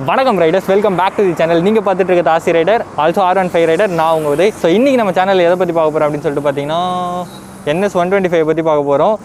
வணக்கம் riders, welcome back to the channel. நீங்கள் பார்த்துட்டு இருக்க தாசி ரைடர், ஆல்சோ R15 ரைடர். நான் உங்கள் உதய். ஸோ இன்றைக்கி நம்ம சேனலில் எதை பற்றி பார்க்க போகிறோம் அப்படின்னு சொல்லிட்டு பார்த்தீங்கன்னா NS 125 பற்றி பார்க்க போகிறோம்.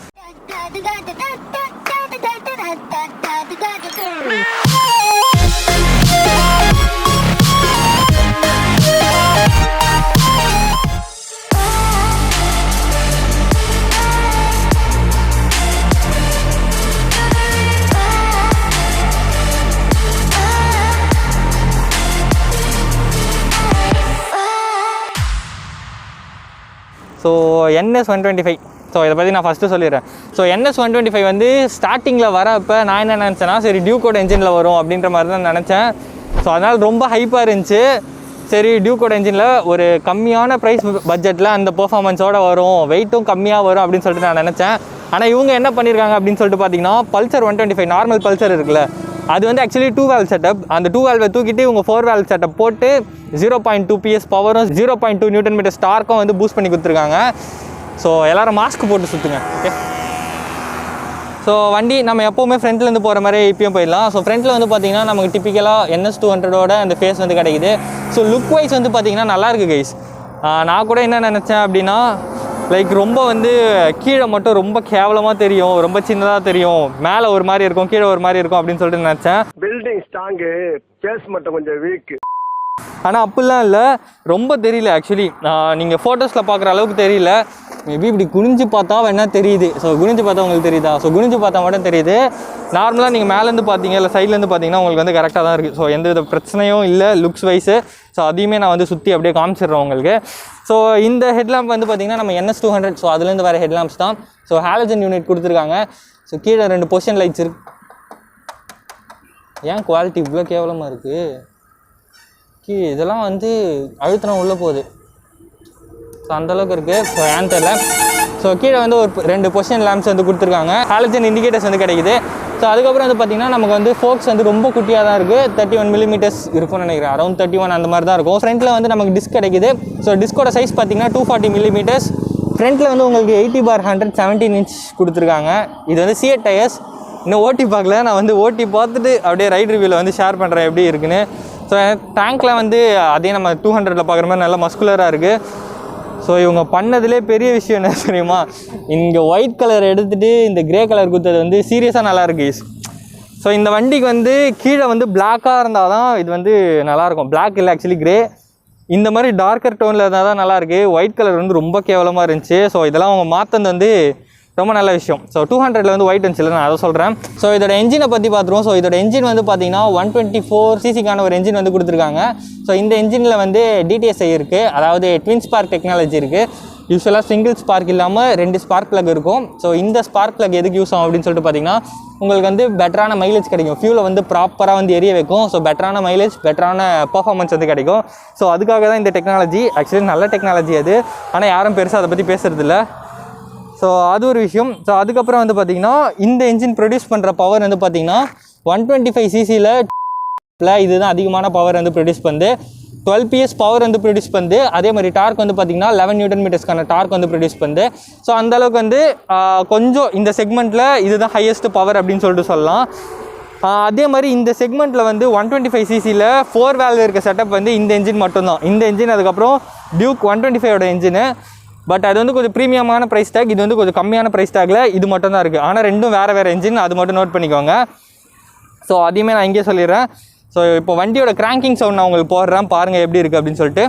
ஸோ NS 125, ஸோ இதை பற்றி நான் ஃபஸ்ட்டு சொல்லிடுறேன். ஸோ NS 125 வந்து ஸ்டார்டிங்கில் வரப்போ நான் என்ன நினச்சேன்னா, சரி டியூக்கோட என்ஜினில் வரும் அப்படின்ற மாதிரி தான் நினச்சேன். ஸோ அதனால் ரொம்ப ஹைப்பாக இருந்துச்சு. சரி டியூக்கோட என்ஜினில் ஒரு கம்மியான ப்ரைஸ் பட்ஜெட்டில் அந்த பெர்ஃபார்மன்ஸோடு வரும், வெயிட்டும் கம்மியாக வரும் அப்படின்னு சொல்லிட்டு நான் நினச்சேன். ஆனால் இவங்க என்ன பண்ணியிருக்காங்க அப்படின்னு சொல்லிட்டு பார்த்தீங்கன்னா, பல்சர் 125 நார்மல் பல்சர் இருக்குல்ல, அது வந்து ஆக்சுவலி 2 valve செட்டப். அந்த 2 valve தூக்கிட்டு இவங்க 4 valve செட்டப் போட்டு 0.2 PS பவரும் 0.2 Nm டார்க்கும் வந்து பூஸ்ட் பண்ணி கொடுத்துருக்காங்க. ஸோ எல்லோரும் மாஸ்க் போட்டு சுற்றுங்க. ஓகே, ஸோ வண்டி நம்ம எப்போவுமே ஃப்ரண்ட்லேருந்து போகிற மாதிரி இப்பயும் போயிடலாம். ஸோ ஃப்ரண்ட்டில் வந்து பார்த்திங்கன்னா நமக்கு டிப்பிக்கலாக NS 200ஓட அந்த ஃபேஸ் வந்து கிடைக்குது. ஸோ லுக் வைஸ் வந்து பார்த்திங்கன்னா நல்லாயிருக்கு கைஸ். நான் கூட என்ன நினச்சேன் அப்படின்னா, லைக் ரொம்ப வந்து கீழே மட்டும் ரொம்ப கேவலமாக தெரியும், ரொம்ப சின்னதாக தெரியும், மேலே ஒரு மாதிரி இருக்கும், கீழே ஒரு மாதிரி இருக்கும் அப்படின்னு சொல்லிட்டு நினச்சேன். பில்டிங் ஸ்ட்ராங்கு, பேஸ் மட்டும் கொஞ்சம் வீக். ஆனால் அப்படிலாம் இல்லை, ரொம்ப தெரியல ஆக்சுவலி. நீங்கள் ஃபோட்டோஸில் பார்க்குற அளவுக்கு தெரியல. மேபி இப்படி குனிஞ்சு பார்த்தா வேணா தெரியுது. ஸோ குனிஞ்சு பார்த்தா உங்களுக்கு தெரியுதா? ஸோ குனிஞ்சு பார்த்தா மட்டும் தெரியுது. நார்மலாக நீங்கள் மேலேருந்து பார்த்தீங்க இல்லை சைட்லேருந்து பார்த்தீங்கன்னா உங்களுக்கு வந்து கரெக்டாக தான் இருக்குது. ஸோ எந்த வித பிரச்சனையும் இல்லை லுக்ஸ் வைஸு. ஸோ அதையுமே நான் வந்து சுற்றி அப்படியே காமிச்சிடுறேன் உங்களுக்கு. ஸோ இந்த ஹெட்லாம்ப் வந்து பார்த்திங்கன்னா நம்ம NS 200, ஸோ அதுலேருந்து வர ஹெட்லாம்ப்ஸ் தான். ஸோ ஹாலஜன் யூனிட் கொடுத்துருக்காங்க. ஸோ கீழே 2 பொசிஷன் லைட்ஸ் இருக்கு. ஏன் குவாலிட்டி இவ்வளோ கேவலமாக இருக்குது? இதெல்லாம் வந்து அழுத்தினா உள்ளே போகுது. ஸோ அந்தளவுக்கு இருக்குது. ஸோ ஏன் தெரியல. ஸோ கீழே வந்து ஒரு 2 பொசிஷன் லேம்ப்ஸ் வந்து கொடுத்துருக்காங்க. ஹாலஜன் இண்டிகேட்டர்ஸ் வந்து கிடைக்குது. ஸோ அதுக்கப்புறம் வந்து பார்த்திங்கன்னா நமக்கு வந்து ஃபோக்ஸ் வந்து ரொம்ப குட்டியாக தான் இருக்குது. 31 mm இருக்கும்னு நினைக்கிறேன், அரௌண்ட் 31 அந்த மாதிரி தான் இருக்கும். ஃப்ரண்ட்டில் வந்து நமக்கு டிஸ்க் கிடைக்குது. ஸோ டிஸ்கோட சைஸ் பார்த்திங்கன்னா 240 mm. ஃப்ரண்ட்டில் வந்து உங்களுக்கு 80/100 17 inch கொடுத்துருக்காங்க. இது வந்து C8 டயர்ஸ். இன்னும் ஓட்டி பார்க்கல, நான் வந்து ஓட்டி பார்த்துட்டு அப்படியே ரைட் ரிவ்யூவில் வந்து ஷேர் பண்ணுறேன் எப்படி இருக்குன்னு. ஸோ டேங்க்கில் வந்து அதே நம்ம 200ல் பார்க்குற மாதிரி நல்லா மஸ்குலராக இருக்குது. ஸோ இவங்க பண்ணதுலே பெரிய விஷயம் என்ன தெரியுமா, இங்கே ஒயிட் கலர் எடுத்துகிட்டு இந்த க்ரே கலர் கொடுத்தது வந்து சீரியஸாக நல்லாயிருக்கு. ஸோ இந்த வண்டிக்கு வந்து கீழே வந்து பிளாக்காக இருந்தால் தான் இது வந்து நல்லாயிருக்கும். பிளாக் இல்லை ஆக்சுவலி க்ரே. இந்த மாதிரி டார்க்கர் டோனில் இருந்தால் தான் நல்லாயிருக்கு. ஒயிட் கலர் வந்து ரொம்ப கேவலமாக இருந்துச்சு. ஸோ இதெல்லாம் அவங்க மாற்றினது வந்து ரொம்ப நல்ல விஷயம். ஸோ 200ல் வந்து ஒயிட் இருந்துச்சு, நான் அதை சொல்கிறேன். ஸோ இதோட என்ஜினை பற்றி பார்த்துருவோம். ஸோ இதோட என்ஜின் வந்து பார்த்திங்கன்னா 124cc ஒரு என்ஜின் வந்து கொடுத்துருக்காங்க. ஸோ இந்த என்ஜினில் வந்து DTSI இருக்குது, அதாவது ட்வின் ஸ்பார்க் டெக்னாலஜி இருக்குது. யூஸ்வலாக சிங்கிள் ஸ்பார்க் இல்லாமல் 2 ஸ்பார்க் ப்ளக் இருக்கும். ஸோ இந்த ஸ்பார்க் ப்ளக் எதுக்கு யூஸ் ஆகும் அப்படின்னு சொல்லிட்டு பார்த்திங்கன்னா, உங்களுக்கு வந்து பெட்டரான மைலேஜ் கிடைக்கும். ஃபியூலை வந்து ப்ராப்பராக வந்து எரிய வைக்கும். ஸோ பெட்டரான மைலேஜ், பெட்டரான பர்ஃபார்மன்ஸ் வந்து கிடைக்கும். ஸோ அதுக்காக தான் இந்த டெக்னாலஜி. ஆக்சுவலி நல்ல டெக்னாலஜி அது, ஆனால் யாரும் பெருசாக அதை பற்றி பேசுகிறதில்ல. ஸோ அது ஒரு விஷயம். ஸோ அதுக்கப்புறம் வந்து பார்த்திங்கன்னா, இந்த என்ஜின் ப்ரொடியூஸ் பண்ணுற பவர் வந்து பார்த்திங்கன்னா 125cc இதுதான் அதிகமான பவர் வந்து ப்ரொடியூஸ் பண்ணுது. 12 PS பவர் வந்து ப்ரொடியூஸ் பண்ணுது. அதே மாதிரி டார்க் வந்து பார்த்திங்கன்னா 11 Nm டார்க் வந்து ப்ரொடியூஸ் பண்ணுது. ஸோ அந்தளவுக்கு வந்து கொஞ்சம் இந்த செக்மெண்ட்டில் இதுதான் ஹையஸ்ட் பவர் அப்படின்னு சொல்லிட்டு சொல்லலாம். அதே மாதிரி இந்த செக்மெண்ட்டில் வந்து 125cc 4 valve இருக்க செட்டப் வந்து இந்த என்ஜின் மட்டும்தான். இந்த என்ஜின் அதுக்கப்புறம் டியூக் 125ஓட என்ஜினு. பட் அது வந்து கொஞ்சம் ப்ரீமியமான ப்ரைஸ் டேக், இது வந்து கொஞ்சம் கம்மியான ப்ரைஸ் டேக்கில் இது மட்டும் தான் இருக்குது. ஆனால் ரெண்டும் வேறு என்ஜின், அது மட்டும் நோட் பண்ணிக்கோங்க. ஸோ அதையுமே நான் இங்கே சொல்லிடுறேன். ஸோ இப்போ வண்டியோட கிராங்கிங் சவுண்ட் நான் உங்களுக்கு போடுறேன், பாருங்கள் எப்படி இருக்குது அப்படின்னு சொல்லிட்டு.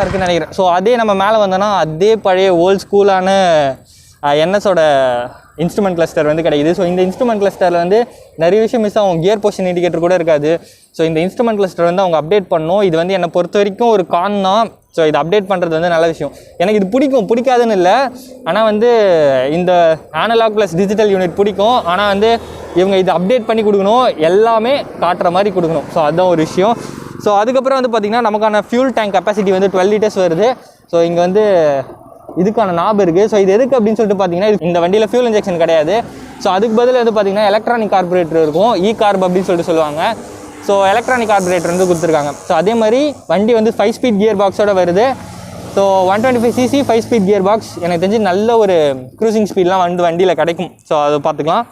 இருக்குன்னு நினைக்கிறேன். ஸோ அதே நம்ம மேலே வந்தோன்னா அதே பழைய ஓல்ட் ஸ்கூலான NSஓட இன்ஸ்ட்ருமெண்ட் கிளஸ்டர் வந்து கிடைக்குது. ஸோ இந்த இன்ஸ்ட்ருமெண்ட் கிளஸ்டரில் வந்து நிறைய விஷயம் மிஸ் ஆகும். கியர் பொசிஷன் இண்டிகேட்டர் கூட இருக்காது. ஸோ இந்த இன்ஸ்ட்ருமெண்ட் கிளஸ்டர் வந்து அவங்க அப்டேட் பண்ணணும். இது வந்து என்னை பொறுத்த வரைக்கும் ஒரு கான் தான். ஸோ இது அப்டேட் பண்ணுறது வந்து நல்ல விஷயம். எனக்கு இது பிடிக்காதுன்னு இல்லை, ஆனால் வந்து இந்த அனலாக் ப்ளஸ் டிஜிட்டல் யூனிட் பிடிக்கும். ஆனால் வந்து இவங்க இது அப்டேட் பண்ணி கொடுக்கணும், எல்லாமே காட்டுற மாதிரி கொடுக்கணும். ஸோ அதுதான் ஒரு விஷயம். ஸோ அதுக்கப்புறம் வந்து பார்த்திங்கன்னா நமக்கான ஃபியூல் டேங்க் கெப்பாசிட்டி வந்து 12 liters வருது. ஸோ இங்கே வந்து இதுக்கான நாப் இருக்குது. ஸோ இது எதுக்கு அப்படின்னு சொல்லிட்டு பார்த்தீங்கன்னா இந்த வண்டியில் ஃபியூல் இன்ஜெக்ஷன் கிடையாது. ஸோ அதுக்கு பதில் வந்து பார்த்தீங்கன்னா எலக்ட்ரானிக் கார்பரேட்டர் இருக்கும், கார்ப் அப்படின்னு சொல்லிட்டு சொல்லுவாங்க. ஸோ எலக்ட்ரானிக் கார்பரேட்டர் வந்து கொடுத்துருக்காங்க. ஸோ அதே மாதிரி வண்டி வந்து 5 ஸ்பீட் கியர் பாக்ஸோட வருது. So 125cc 5 speed gear box எனக்கு தெரிஞ்சு நல்ல ஒரு க்ரூசிங் ஸ்பீட்லாம் வந்து வண்டியில் கிடைக்கும். ஸோ அதை பார்த்துக்கலாம்.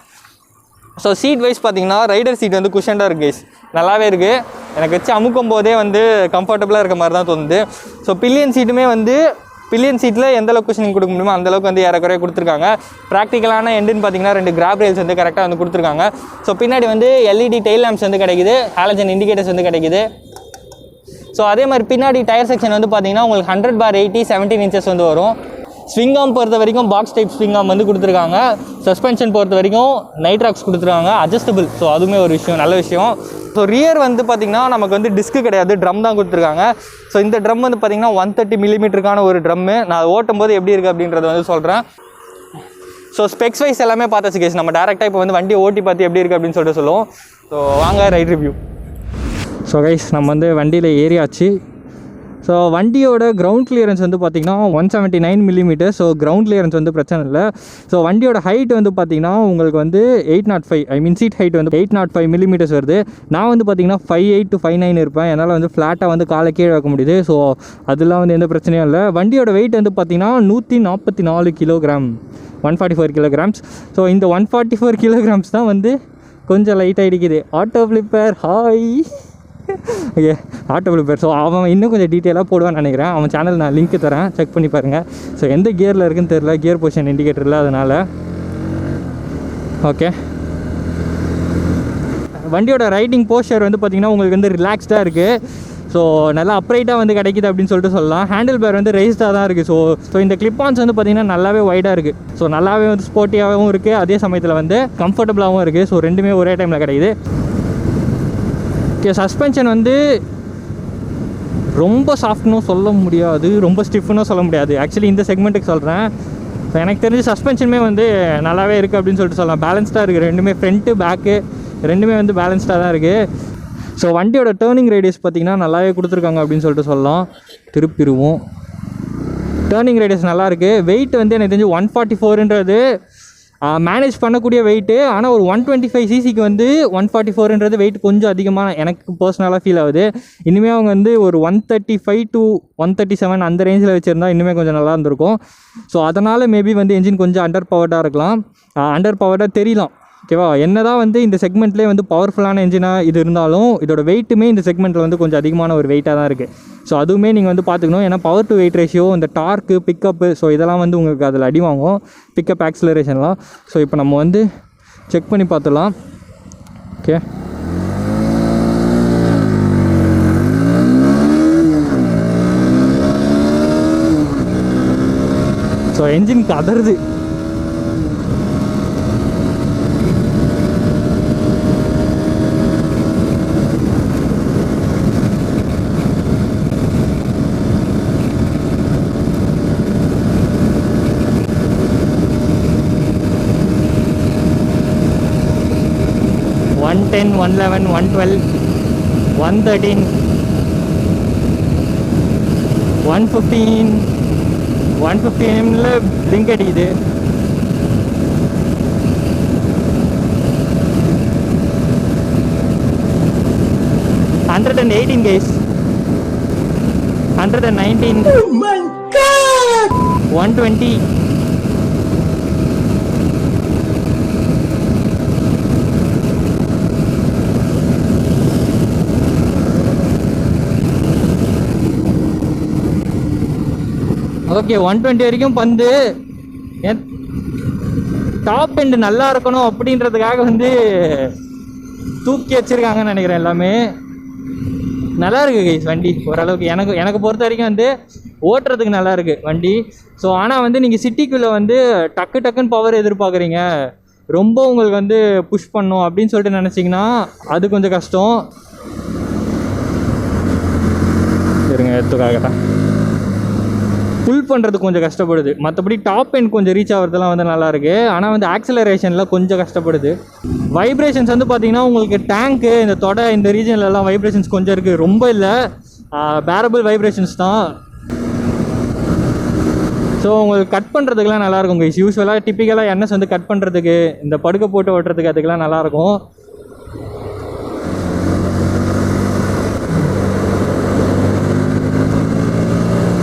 ஸோ சீட் வைஸ் பார்த்தீங்கன்னா ரைடர் சீட் வந்து குஷன்டாக இருக்குது கைஸ், நல்லாவே இருக்குது. எனக்கு வச்சு அமுக்கும் போதே வந்து கம்ஃபர்டபுளாக இருக்க மாதிரி தான் தோணுது. ஸோ பில்லியன் சீட்டில் எந்தளவுக்கு குஷனிங் கொடுக்க முடியுமோ அந்தளவுக்கு வந்து ஏறக்குறைய கொடுத்துருக்காங்க. ப்ராக்டிக்கலான எண்டுன்னு பார்த்தீங்கன்னா 2 கிராப் ரேல்ஸ் வந்து கரெக்டாக வந்து கொடுத்துருக்காங்க. ஸோ பின்னாடி வந்து எல்இடி டெயில் லேம்ப்ஸ் வந்து கிடைக்குது, ஹாலஜன் இண்டிகேட்டர்ஸ் வந்து கிடைக்குது. ஸோ அதே மாதிரி பின்னாடி டயர் செக்ஷன் வந்து பார்த்தீங்கன்னா உங்களுக்கு 100/80 17 இன்ச்சஸ் வந்து வரும். ஸ்விங் ஆர்ம் பொறுத்த வரைக்கும் பாக்ஸ் டைப் ஸ்விங் ஆர்ம் வந்து கொடுத்துருக்காங்க. சஸ்பென்ஷன் பொறுத்த வரைக்கும் நைட்ராக்ஸ் கொடுத்துருக்காங்க, அட்ஜஸ்டபிள். ஸோ அதுவுமே ஒரு விஷயம், நல்ல விஷயம். ஸோ ரியர் வந்து பார்த்திங்கன்னா நமக்கு வந்து டிஸ்க்கு கிடையாது, ட்ரம் தான் கொடுத்துருக்காங்க. ஸோ இந்த ட்ரம் வந்து பார்த்திங்கன்னா 130 மில்லிமீட்டருக்கான ஒரு ட்ரம்மு. நான் ஓட்டும் போது எப்படி இருக்குது அப்படின்றத வந்து சொல்கிறேன். ஸோ ஸ்பெக்ஸ் வைஸ் எல்லாமே பார்த்தாச்சு கேஸ். நம்ம டேரெக்டாக இப்போ வந்து வண்டியை ஓட்டி பார்த்து எப்படி இருக்குது அப்படின்னு சொல்லிட்டு சொல்லுவோம். ஸோ வாங்க ரைட் ரிவ்யூ. ஸோ கைஸ் நம்ம வந்து வண்டியில் ஏறியாச்சு. ஸோ வண்டியோட கிரவுண்ட் கிளியரன்ஸ் வந்து பார்த்திங்கன்னா 179 மில்லிமீட்டர். ஸோ கிரவுண்ட் கிளியரன்ஸ் வந்து பிரச்சனை இல்லை. ஸோ வண்டியோட ஹைட் வந்து பார்த்திங்கன்னா உங்களுக்கு வந்து 805 சீட் ஹைட் வந்து 805 மில்லிமீட்டர்ஸ் வருது. நான் வந்து பார்த்திங்கன்னா 5'8" to 5'9" இருப்பேன். என்னால் வந்து ஃப்ளாட்டாக வந்து காலை கீழே வைக்க முடியுது. ஸோ அதெல்லாம் வந்து எந்த பிரச்சனையும் இல்லை. வண்டியோட வெயிட் வந்து பார்த்திங்கன்னா 144 கிலோகிராம், 144 கிலோகிராம்ஸ். ஸோ இந்த 144 கிலோகிராம்ஸ் தான் வந்து கொஞ்சம் லைட்டாக இடிக்குது. Auto flipper hi. Okay, auto flipper. So அவன் இன்னும் கொஞ்சம் டீட்டெயிலாக போடுவான்னு நினைக்கிறேன். அவன் சேனல் நான் லிங்க் தரேன், செக் பண்ணி பாருங்கள். ஸோ எந்த கியரில் இருக்குன்னு தெரில, கியர் பொசிஷன் இண்டிகேட்டர் இல்லை, அதனால். ஓகே, வண்டியோட ரைடிங் போஸ்டர் வந்து பார்த்திங்கன்னா உங்களுக்கு வந்து ரிலாக்ஸ்டாக இருக்குது. ஸோ நல்லா அப்ரைட்டாக வந்து கிடைக்கிது அப்படின்னு சொல்லிட்டு சொல்லலாம். ஹேண்டில் பேர் வந்து ரைஸ்டாக தான் இருக்குது. ஸோ இந்த கிளிப்பான்ஸ் வந்து பார்த்திங்கன்னா நல்லாவே வைடாக இருக்குது. ஸோ நல்லாவே வந்து ஸ்போர்ட்டியாகவும் இருக்குது, அதே சமயத்தில் வந்து கம்ஃபர்டபுளாகவும் இருக்குது. ஸோ ரெண்டுமே ஒரே டைமில் கிடைக்குது. ஓகே, சஸ்பென்ஷன் வந்து ரொம்ப சாஃப்ட்னும் சொல்ல முடியாது, ரொம்ப ஸ்டிஃப்னும் சொல்ல முடியாது. ஆக்சுவலி இந்த செக்மெண்ட்டுக்கு சொல்கிறேன். ஸோ எனக்கு தெரிஞ்சு சஸ்பென்ஷனுமே வந்து நல்லாவே இருக்குது அப்படின்னு சொல்லிட்டு சொல்லலாம். பேலன்ஸ்டாக இருக்குது ரெண்டுமே, ஃப்ரண்ட்டு பேக்கு ரெண்டுமே வந்து பேலன்ஸ்டாக தான் இருக்குது. ஸோ வண்டியோட டேர்னிங் ரேடியஸ் பார்த்திங்கன்னா நல்லாவே கொடுத்துருக்காங்க அப்படின்னு சொல்லிட்டு சொல்லலாம். திருப்பிடுவோம். டேர்னிங் ரேடியஸ் நல்லாயிருக்கு. வெயிட் வந்து எனக்கு தெரிஞ்சு 144ன்றது மேனேஜ் பண்ணக்கூடிய வெயிட்டு. ஆனால் ஒரு 125cc வந்து 144ன்றது வெயிட் கொஞ்சம் அதிகமாக எனக்கு பர்சனலாக ஃபீல் ஆகுது. இனிமேல் அவங்க வந்து ஒரு 135 to 137 அந்த ரேஞ்சில் வச்சுருந்தா இன்னுமே கொஞ்சம் நல்லா இருந்திருக்கும். ஸோ அதனால் மேபி வந்து என்ஜின் கொஞ்சம் அண்டர் பவர்டாக இருக்கலாம், அண்டர் பவர்டாக தெரியலாம். ஓகேவா, என்ன தான் வந்து இந்த செக்மெண்ட்லேயே வந்து பவர்ஃபுல்லான என்ஜினாக இது இருந்தாலும் இதோட வெயிட்டுமே இந்த செக்மெண்ட்டில் வந்து கொஞ்சம் அதிகமான ஒரு வெயிட்டாக தான் இருக்குது. ஸோ அதுவுமே நீங்கள் வந்து பார்த்துக்கணும். ஏன்னா பவர் டு வெயிட் ரேஷியோ, இந்த டார்க்கு, பிக்கப்பு, ஸோ இதெல்லாம் வந்து உங்களுக்கு அதில் அடி வாங்கும், பிக்கப் ஆக்சிலரேஷன்லாம். ஸோ இப்போ நம்ம வந்து செக் பண்ணி பார்த்துடலாம். ஓகே, ஸோ என்ஜின் கதறுது. $110, $111, $112, $113, $115, $115 பிளிங்க் அடிக்குது. $118 guys, $119, oh my god, $120. Okay, 120 வரைக்கும் பந்து. டாப் எண்டு நல்லா இருக்கணும் அப்படின்றதுக்காக வந்து தூக்கி வச்சுருக்காங்கன்னு நினைக்கிறேன். எல்லாமே நல்லா இருக்குது கைஸ் வண்டி ஓரளவுக்கு. எனக்கு பொறுத்த வரைக்கும் வந்து ஓட்டுறதுக்கு நல்லா இருக்குது வண்டி. ஸோ ஆனால் வந்து நீங்கள் சிட்டிக்குள்ளே வந்து டக்குன்னு பவர் எதிர்பார்க்குறீங்க, ரொம்ப உங்களுக்கு வந்து புஷ் பண்ணும் அப்படின்னு சொல்லிட்டு நினச்சிங்கன்னா அது கொஞ்சம் கஷ்டம். சரிங்க, எடுத்துக்காகட்டேன். புல் பண்ணுறது கொஞ்சம் கஷ்டப்படுது. மற்றபடி டாப் எண்ட் கொஞ்சம் ரீச் ஆகிறதுலாம் வந்து நல்லாயிருக்கு. ஆனால் வந்து ஆக்சிலரேஷனில் கொஞ்சம் கஷ்டப்படுது. வைப்ரேஷன்ஸ் வந்து பார்த்திங்கன்னா உங்களுக்கு டேங்க்கு, இந்த தொடை, இந்த ரீஜன்லலாம் வைப்ரேஷன்ஸ் கொஞ்சம் இருக்குது, ரொம்ப இல்லை, பேரபிள் வைப்ரேஷன்ஸ் தான். ஸோ ஸோ உங்களுக்கு கட் பண்ணுறதுக்குலாம் நல்லாயிருக்கும் கைஸ். யூஸ்வலாக டிப்பிக்கலாக என்எஸ் வந்து கட் பண்ணுறதுக்கு இந்த படுக்கை போட்டு ஓட்டுறதுக்கு அதுக்கெலாம் நல்லாயிருக்கும்.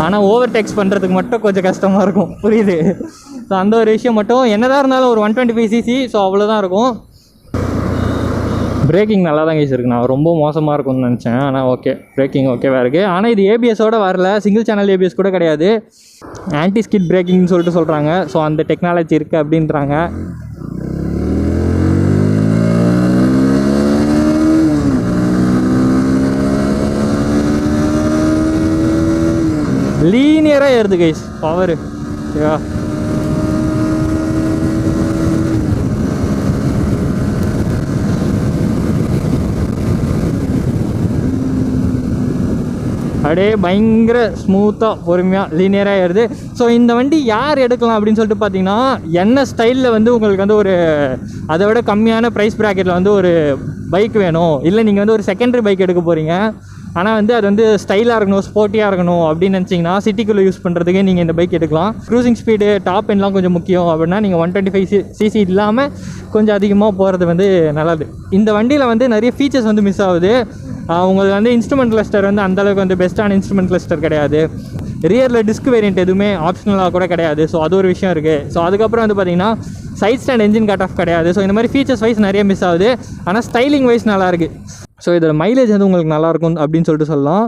ஆனால் ஓவர் டேக்ஸ் பண்ணுறதுக்கு மட்டும் கொஞ்சம் கஷ்டமாக இருக்கும், புரியுது. ஸோ அந்த ஒரு விஷயம் மட்டும் என்னதான் இருந்தாலும் ஒரு 125cc, ஸோ அவ்வளோதான் இருக்கும். பிரேக்கிங் நல்லா தான் கைஸ் இருக்குது. நான் ரொம்ப மோசமாக இருக்கும்னு நினச்சேன், ஆனால் ஓகே பிரேக்கிங் ஓகேவாக இருக்குது. ஆனால் இது ஏபிஎஸோடு வரல, சிங்கிள் சேனல் ஏபிஎஸ் கூட கிடையாது, ஆன்டி ஸ்கிட் பிரேக்கிங்னு சொல்லிட்டு சொல்கிறாங்க. ஸோ அந்த டெக்னாலஜி இருக்குது அப்படின்றாங்க. லீனியராக ஏறுது கைஸ் பவர். ஓகேவா, அப்படியே பயங்கர ஸ்மூத்தாக பொறுமையாக லீனியராக ஏறுது. ஸோ இந்த வண்டி யார் எடுக்கலாம் அப்படின்னு சொல்லிட்டு பார்த்தீங்கன்னா, என்ன ஸ்டைலில் வந்து உங்களுக்கு வந்து ஒரு அதை விட கம்மியான ப்ரைஸ் ப்ராக்கெட்டில் வந்து ஒரு பைக் வேணும், இல்லை நீங்கள் வந்து ஒரு செகண்டரி பைக் எடுக்க போகிறீங்க, ஆனால் வந்து அது வந்து ஸ்டைலாக இருக்கணும், ஸ்போர்ட்டியாக இருக்கணும் அப்படின்னு நினச்சிங்கன்னா சிட்டிக்குள்ளே யூஸ் பண்ணுறதுக்கு நீங்கள் இந்த பைக் எடுக்கலாம். க்ரூசிங் ஸ்பீடு டாப் எண்ட்லாம் கொஞ்சம் முக்கியம் அப்படின்னா நீங்கள் 125cc இல்லாமல் கொஞ்சம் அதிகமாக போகிறது வந்து நல்லது. இந்த வண்டியில் வந்து நிறைய ஃபீச்சர்ஸ் வந்து மிஸ் ஆகுது. உங்களுக்கு வந்து இன்ஸ்ட்ருமெண்ட் கிளஸ்டர் வந்து அந்தளவுக்கு வந்து பெஸ்ட்டான இன்ஸ்ட்ருமெண்ட் கிளஸ்டர் கிடையாது. ரியரில் டிஸ்க் வேரியண்ட் எதுவுமே ஆப்ஷனலாக கூட கிடையாது. ஸோ அது ஒரு விஷயம் இருக்குது. ஸோ அதுக்கப்புறம் வந்து பார்த்திங்கன்னா side stand engine cut off கிடையாது. ஸோ இந்த மாதிரி ஃபீச்சர்ஸ் வைஸ் நிறைய மிஸ் ஆகுது. ஆனால் ஸ்டைலிங் வைஸ் நல்லாயிருக்கு. ஸோ இதில் மைலேஜ் வந்து உங்களுக்கு நல்லாயிருக்கும் அப்படின்னு சொல்லிட்டு சொல்லலாம்.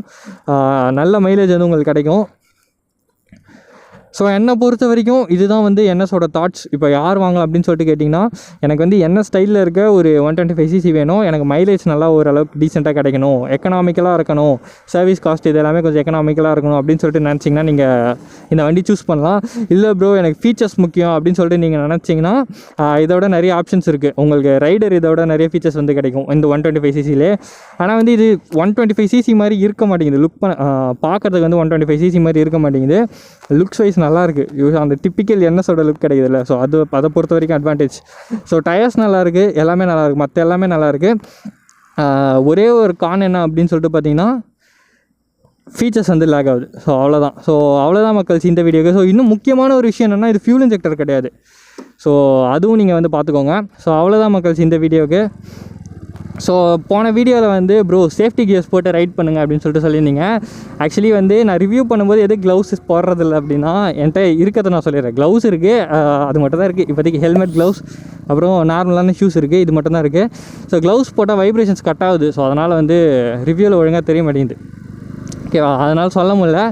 நல்ல மைலேஜ் வந்து உங்களுக்கு கிடைக்கும். ஸோ என்னை பொறுத்த வரைக்கும் இதுதான் வந்து என்எஸோட தாட்ஸ். இப்போ யார் வாங்கலாம் அப்படின்னு சொல்லிட்டு கேட்டிங்கன்னா, எனக்கு வந்து என்ன ஸ்டைலில் இருக்க ஒரு 125cc வேணும், எனக்கு மைலேஜ் நல்லா ஓரளவுக்கு டீசெண்டாக கிடைக்கணும், எக்கனாமிக்கலாக இருக்கணும், சர்வீஸ் காஸ்ட் இது எல்லாமே கொஞ்சம் எக்கனாமிக்கலாக இருக்கணும் அப்படின்னு சொல்லிட்டு நினச்சிங்கன்னா நீங்கள் இந்த வண்டி சூஸ் பண்ணலாம். இல்லை ப்ரோ எனக்கு ஃபீச்சர்ஸ் முக்கியம் அப்படின்னு சொல்லிட்டு நீங்கள் நினச்சிங்கன்னா இதோட நிறைய ஆப்ஷன்ஸ் இருக்குது. உங்களுக்கு ரைடர் இதோட நிறைய ஃபீச்சர்ஸ் வந்து கிடைக்கும் இந்த 125cc. ஆனால் வந்து இது 125cc மாதிரி இருக்க மாட்டேங்குது. லுக் பார்க்குறதுக்கு வந்து 125cc மாதிரி இருக்க மாட்டேங்குது. லுக்ஸ் வைஸ் நல்லாயிருக்கு. அந்த டிப்பிக்கல் என்எஸோட லுக் கிடைக்குதுல்ல, ஸோ அதை பொறுத்த வரைக்கும் அட்வான்டேஜ். ஸோ டயர்ஸ் நல்லாயிருக்கு, எல்லாமே நல்லாயிருக்கு, மற்ற எல்லாமே நல்லாயிருக்கு. ஒரே ஒரு கான் என்ன அப்படின்னு சொல்லிட்டு பார்த்தீங்கன்னா ஃபீச்சர்ஸ் வந்து லேக் ஆகுது. ஸோ அவ்வளோதான் மக்கள்ஸ் இந்த வீடியோக்கு. ஸோ இன்னும் முக்கியமான ஒரு விஷயம் என்னென்னா, இது ஃபியூல் இன்ஜெக்டர் கிடையாது. ஸோ அதுவும் நீங்கள் வந்து பார்த்துக்கோங்க. ஸோ அவ்வளோதான் மக்கள்ஸ் இந்த வீடியோக்கு. ஸோ போன வீடியோவில் வந்து ப்ரோ சேஃப்டி கியர்ஸ் போட்டு ரைட் பண்ணுங்கள் அப்படின்னு சொல்லிட்டு சொல்லியிருந்தீங்க. ஆக்சுவலி வந்து நான் ரிவ்யூ பண்ணும்போது எது க்ளவுஸ் போடுறதில்ல அப்படின்னா என்கிட்ட இருக்கிறத நான் சொல்லிடுறேன். க்ளவுஸ் இருக்குது, அது மட்டும் தான் இருக்குது இப்போதைக்கு. ஹெல்மெட், க்ளவுஸ், அப்புறம் நார்மலான ஷூஸ் இருக்குது, இது மட்டும் தான் இருக்குது. ஸோ க்ளவுஸ் போட்டால் வைப்ரேஷன்ஸ் கட் ஆகுது. ஸோ அதனால் வந்து ரிவ்யூவில் ஒழுங்காக தெரிய மாட்டேங்குது, ஓகேவா, அதனால் சொல்ல முடியல.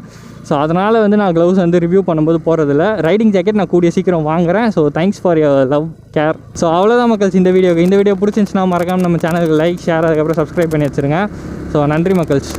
ஸோ அதனால் வந்து நான் க்ளவுஸ் வந்து ரிவ்யூ பண்ணும்போது போகிறதில்ல. ரைடிங் ஜாக்கெட் நான் கூடிய சீக்கிரம் வாங்குகிறேன். So thanks for your love, care. So அவ்வளோதான் மக்கள்ஸ் இந்த வீடியோக்கு. இந்த வீடியோ பிடிச்சிருந்துச்சுன்னா மறக்காமல் நம்ம சேனலுக்கு லைக், ஷேர், அதுக்கப்புறம் சப்ஸ்கிரைப் பண்ணி வச்சுருங்க. ஸோ நன்றி மக்கள்ஸ்.